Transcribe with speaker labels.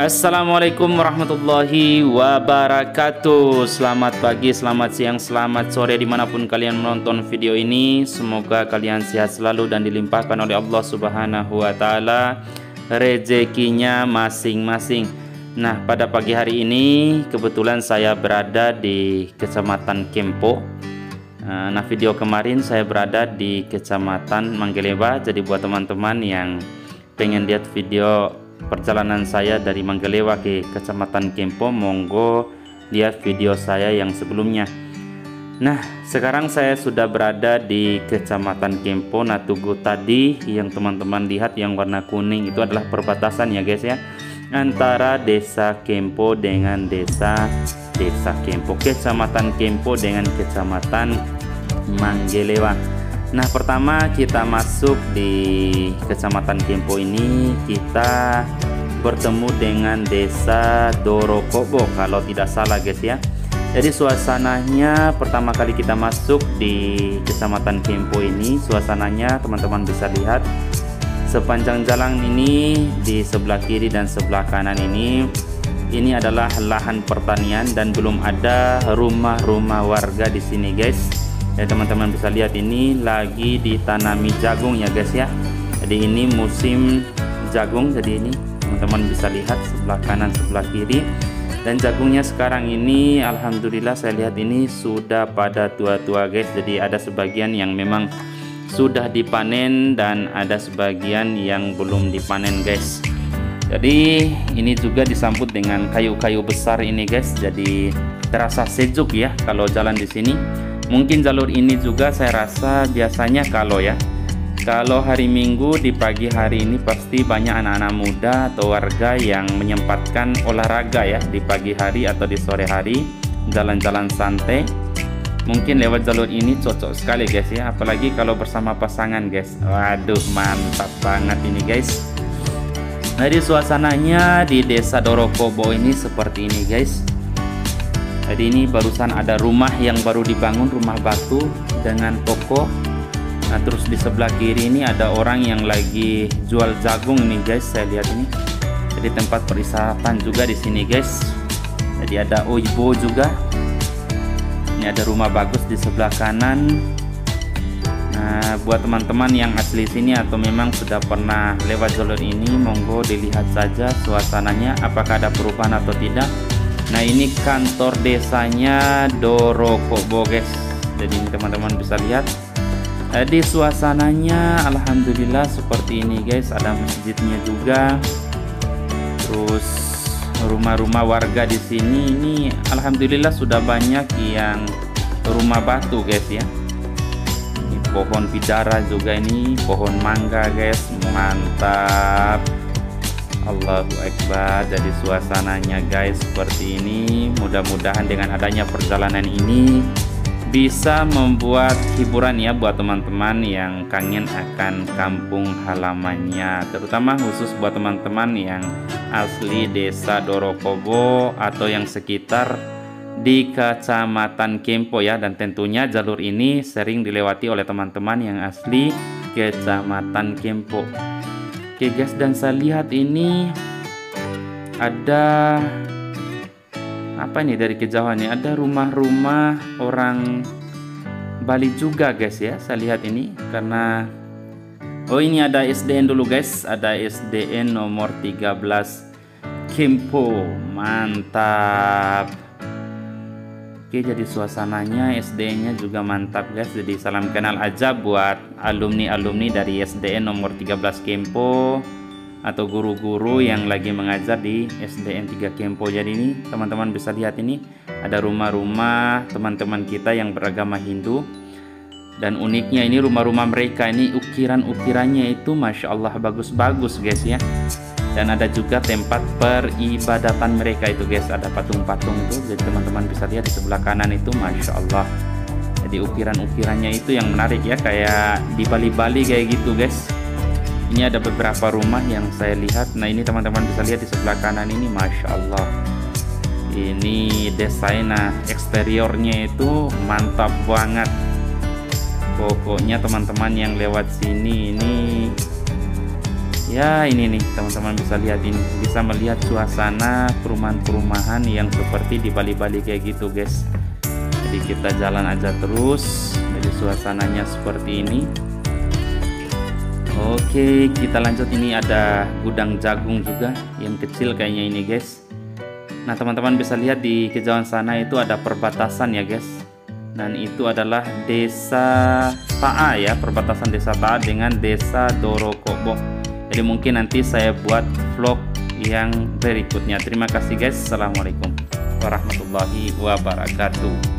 Speaker 1: Assalamualaikum warahmatullahi wabarakatuh. Selamat pagi, selamat siang, selamat sore dimanapun kalian menonton video ini. Semoga kalian sehat selalu dan dilimpahkan oleh Allah Subhanahu wa Ta'ala rezekinya masing-masing. Nah, pada pagi hari ini kebetulan saya berada di Kecamatan Kempo. Nah, video kemarin saya berada di Kecamatan Manggelewa. Jadi buat teman-teman yang pengen lihat video perjalanan saya dari Manggelewa ke Kecamatan Kempo, monggo lihat video saya yang sebelumnya. Nah, sekarang saya sudah berada di Kecamatan Kempo. Nah, Tugu tadi yang teman-teman lihat yang warna kuning itu adalah perbatasan ya guys ya, antara Desa Kempo dengan Desa Kempo, Kecamatan Kempo dengan Kecamatan Manggelewa. Nah, pertama kita masuk di Kecamatan Kempo ini, kita bertemu dengan Desa Dorokobo kalau tidak salah guys ya. Jadi suasananya pertama kali kita masuk di Kecamatan Kempo ini, suasananya teman-teman bisa lihat sepanjang jalan ini, di sebelah kiri dan sebelah kanan ini adalah lahan pertanian dan belum ada rumah-rumah warga di sini guys. Ya, teman-teman bisa lihat ini lagi ditanami jagung ya guys ya. Jadi ini musim jagung, jadi ini teman-teman bisa lihat sebelah kanan sebelah kiri. Dan jagungnya sekarang ini alhamdulillah saya lihat ini sudah pada tua-tua guys. Jadi ada sebagian yang memang sudah dipanen dan ada sebagian yang belum dipanen guys. Jadi ini juga disambut dengan kayu-kayu besar ini guys. Jadi terasa sejuk ya kalau jalan di sini. Mungkin jalur ini juga saya rasa biasanya kalau hari Minggu di pagi hari ini pasti banyak anak-anak muda atau warga yang menyempatkan olahraga ya di pagi hari atau di sore hari, jalan-jalan santai. Mungkin lewat jalur ini cocok sekali guys ya, apalagi kalau bersama pasangan guys. Waduh, mantap banget ini guys. Jadi suasananya di Desa Dorokobo ini seperti ini guys. Jadi ini barusan ada rumah yang baru dibangun, rumah batu dengan toko. Nah, terus di sebelah kiri ini ada orang yang lagi jual jagung nih guys, saya lihat ini. Jadi tempat perisatan juga di sini guys. Jadi ada oibo juga. Ini ada rumah bagus di sebelah kanan. Nah, buat teman-teman yang asli sini atau memang sudah pernah lewat jalur ini, monggo dilihat saja suasananya apakah ada perubahan atau tidak. Nah, ini kantor desanya Dorokobo guys. Jadi ini teman-teman bisa lihat. Jadi suasananya alhamdulillah seperti ini guys. Ada masjidnya juga. Terus rumah-rumah warga di sini ini alhamdulillah sudah banyak yang rumah batu guys ya. Ini pohon pidara juga, ini pohon mangga guys. Mantap. Allahu Akbar. Jadi suasananya guys seperti ini. Mudah-mudahan dengan adanya perjalanan ini bisa membuat hiburan ya buat teman-teman yang kangen akan kampung halamannya, terutama khusus buat teman-teman yang asli Desa Dorokobo atau yang sekitar di Kecamatan Kempo ya. Dan tentunya jalur ini sering dilewati oleh teman-teman yang asli Kecamatan Kempo. Oke guys, dan saya lihat ini ada apa ini dari kejauhan, ada rumah-rumah orang Bali juga guys ya. Saya lihat ini karena ini ada SDN dulu guys, ada SDN nomor 13 Kempo. Mantap. Oke, jadi suasananya SDN-nya juga mantap guys. Jadi salam kenal aja buat alumni-alumni dari SDN nomor 13 Kempo atau guru-guru yang lagi mengajar di SDN 3 Kempo. Jadi ini teman-teman bisa lihat ini ada rumah-rumah teman-teman kita yang beragama Hindu. Dan uniknya ini rumah-rumah mereka ini ukiran-ukirannya itu Masya Allah bagus-bagus guys ya. Dan ada juga tempat peribadatan mereka itu guys, ada patung-patung itu. Jadi teman-teman bisa lihat di sebelah kanan itu Masya Allah. Jadi ukiran-ukirannya itu yang menarik ya, kayak di Bali-Bali kayak gitu guys. Ini ada beberapa rumah yang saya lihat. Nah, ini teman-teman bisa lihat di sebelah kanan ini Masya Allah. Ini desainnya eksteriornya itu mantap banget. Pokoknya teman-teman yang lewat sini ini Ya ini nih teman-teman bisa lihat, ini bisa melihat suasana perumahan-perumahan yang seperti di Bali-Bali kayak gitu guys. Jadi kita jalan aja terus, jadi suasananya seperti ini. Oke, kita lanjut. Ini ada gudang jagung juga yang kecil kayaknya ini guys. Nah teman-teman bisa lihat di kejauhan sana itu ada perbatasan ya guys. Dan itu adalah desa Taa ya, perbatasan desa Taa dengan desa Dorokobo. Jadi mungkin nanti saya buat vlog yang berikutnya. Terima kasih guys. Assalamualaikum warahmatullahi wabarakatuh.